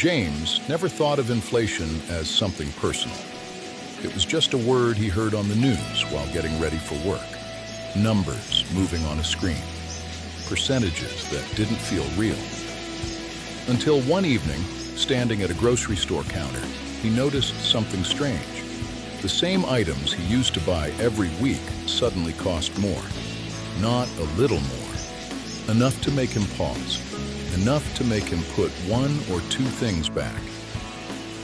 James never thought of inflation as something personal. It was just a word he heard on the news while getting ready for work. Numbers moving on a screen. Percentages that didn't feel real. Until one evening, standing at a grocery store counter, he noticed something strange. The same items he used to buy every week suddenly cost more. Not a little more. Enough to make him pause. Enough to make him put one or two things back.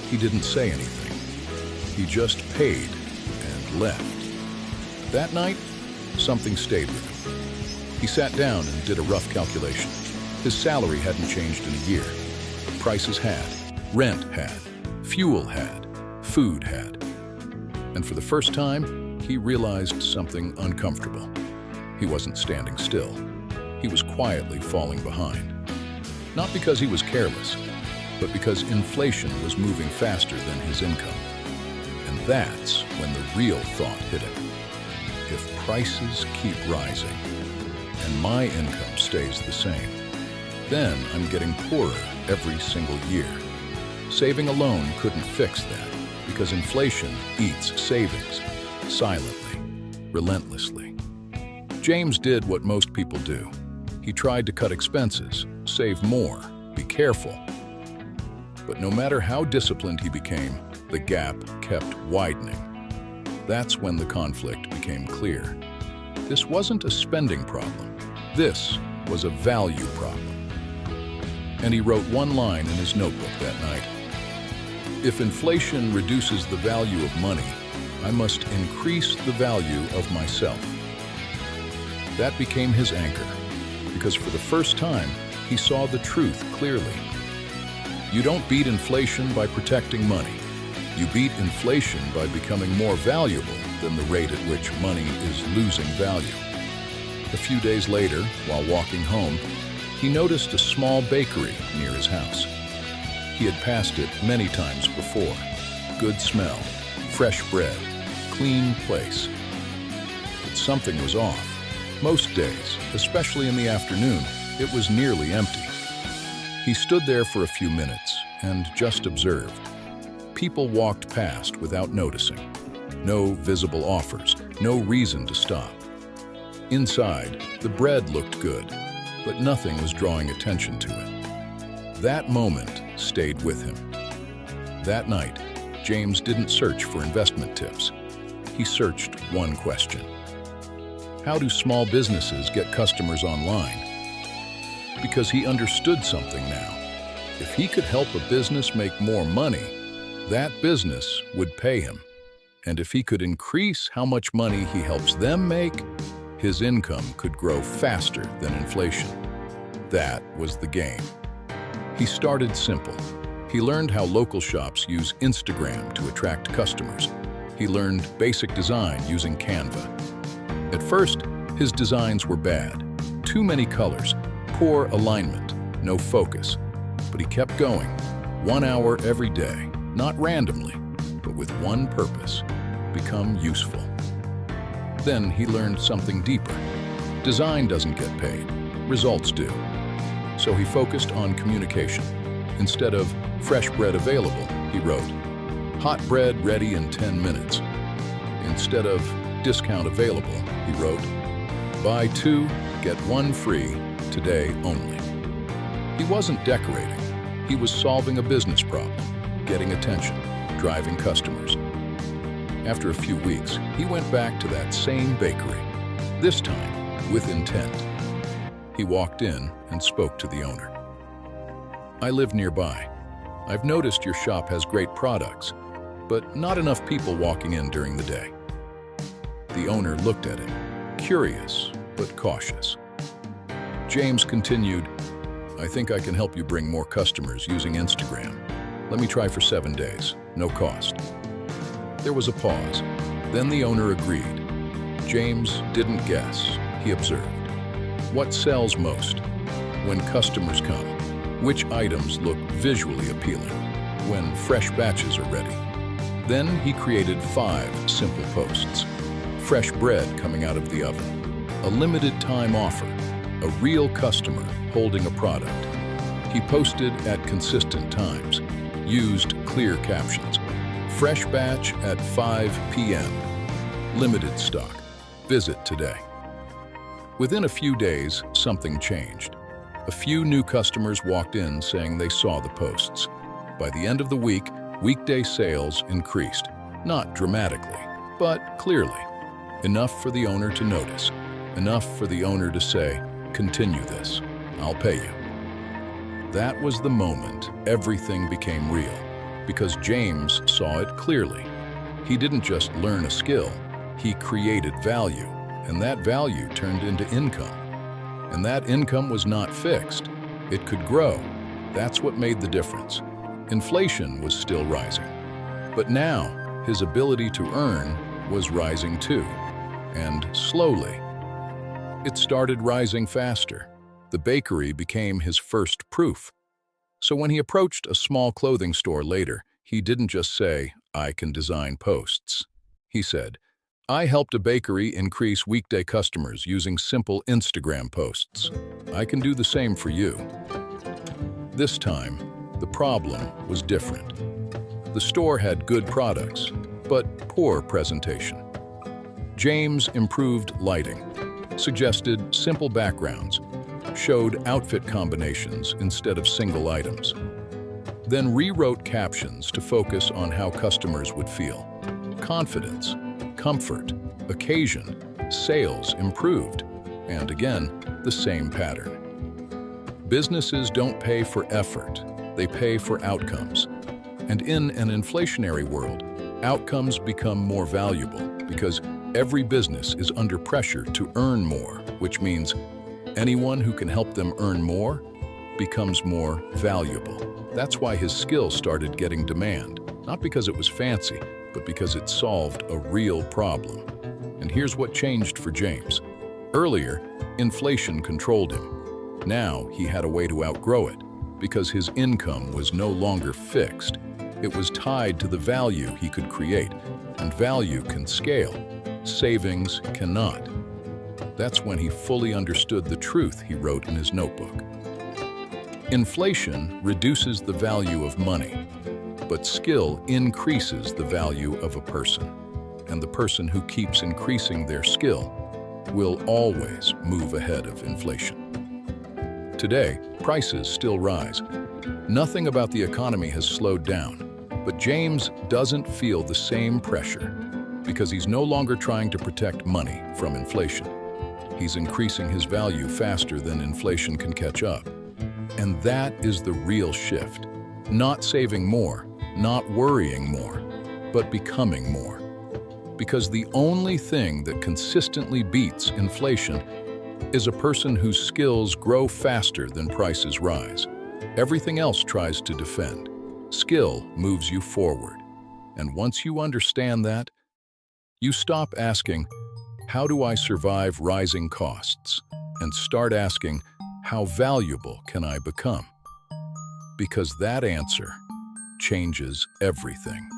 He didn't say anything. He just paid and left. That night, something stayed with him. He sat down and did a rough calculation. His salary hadn't changed in a year. But prices had, rent had, fuel had, food had. And for the first time, he realized something uncomfortable. He wasn't standing still. He was quietly falling behind. Not because he was careless, but because inflation was moving faster than his income. And that's when the real thought hit him. If prices keep rising, and my income stays the same, then I'm getting poorer every single year. Saving alone couldn't fix that, because inflation eats savings, silently, relentlessly. James did what most people do. He tried to cut expenses, save more, be careful. But no matter how disciplined he became, the gap kept widening. That's when the conflict became clear. This wasn't a spending problem. This was a value problem. And he wrote one line in his notebook that night. If inflation reduces the value of money, I must increase the value of myself. That became his anchor, because for the first time, he saw the truth clearly. You don't beat inflation by protecting money. You beat inflation by becoming more valuable than the rate at which money is losing value. A few days later, while walking home, he noticed a small bakery near his house. He had passed it many times before. Good smell, fresh bread, clean place. But something was off. Most days, especially in the afternoon, it was nearly empty. He stood there for a few minutes and just observed. People walked past without noticing. No visible offers, no reason to stop. Inside, the bread looked good, but nothing was drawing attention to it. That moment stayed with him. That night, James didn't search for investment tips. He searched one question. How do small businesses get customers online? Because he understood something now. If he could help a business make more money, that business would pay him. And if he could increase how much money he helps them make, his income could grow faster than inflation. That was the game. He started simple. He learned how local shops use Instagram to attract customers. He learned basic design using Canva. At first, his designs were bad. Too many colors, poor alignment, no focus. But he kept going, 1 hour every day, not randomly, but with one purpose: become useful. Then he learned something deeper. Design doesn't get paid, results do. So he focused on communication. Instead of fresh bread available, he wrote, hot bread ready in 10 minutes. Instead of discount available, he wrote, buy 2, get 1 free, today only. He wasn't decorating. He was solving a business problem, getting attention, driving customers. After a few weeks, he went back to that same bakery, this time with intent. He walked in and spoke to the owner. I live nearby. I've noticed your shop has great products, but not enough people walking in during the day. The owner looked at him, curious but cautious. James continued, I think I can help you bring more customers using Instagram. Let me try for 7 days, no cost. There was a pause. Then the owner agreed. James didn't guess, he observed. What sells most? When customers come. Which items look visually appealing? When fresh batches are ready. Then he created 5 simple posts. Fresh bread coming out of the oven. A limited time offer. A real customer holding a product. He posted at consistent times. used clear captions. Fresh batch at 5 p.m. Limited stock. Visit today. Within a few days, something changed. A few new customers walked in saying they saw the posts. By the end of the week, weekday sales increased. Not dramatically, but clearly. Enough for the owner to notice. Enough for the owner to say, "Continue this. I'll pay you." That was the moment everything became real, because James saw it clearly. He didn't just learn a skill, he created value, and that value turned into income. And that income was not fixed. It could grow. That's what made the difference. Inflation was still rising. But now, his ability to earn was rising too, and slowly. It started rising faster. The bakery became his first proof. So when he approached a small clothing store later, he didn't just say, "I can design posts." He said, "I helped a bakery increase weekday customers using simple Instagram posts. I can do the same for you." This time, the problem was different. The store had good products, but poor presentation. James improved lighting, suggested simple backgrounds, showed outfit combinations instead of single items, then rewrote captions to focus on how customers would feel. Confidence, comfort, occasion, sales improved, and again, the same pattern. Businesses don't pay for effort, they pay for outcomes. And in an inflationary world, outcomes become more valuable because every business is under pressure to earn more, which means anyone who can help them earn more becomes more valuable. That's why his skill started getting demand, not because it was fancy, but because it solved a real problem. And here's what changed for James. Earlier, inflation controlled him. Now he had a way to outgrow it, because his income was no longer fixed. It was tied to the value he could create, and value can scale. Savings cannot. That's when he fully understood the truth he wrote in his notebook. Inflation reduces the value of money, but skill increases the value of a person. And the person who keeps increasing their skill will always move ahead of inflation. Today, prices still rise. Nothing about the economy has slowed down, but James doesn't feel the same pressure because he's no longer trying to protect money from inflation. He's increasing his value faster than inflation can catch up. And that is the real shift. Not saving more, not worrying more, but becoming more. Because the only thing that consistently beats inflation is a person whose skills grow faster than prices rise. Everything else tries to defend. Skill moves you forward. And once you understand that, you stop asking, "How do I survive rising costs?" and start asking, "How valuable can I become?" Because that answer changes everything.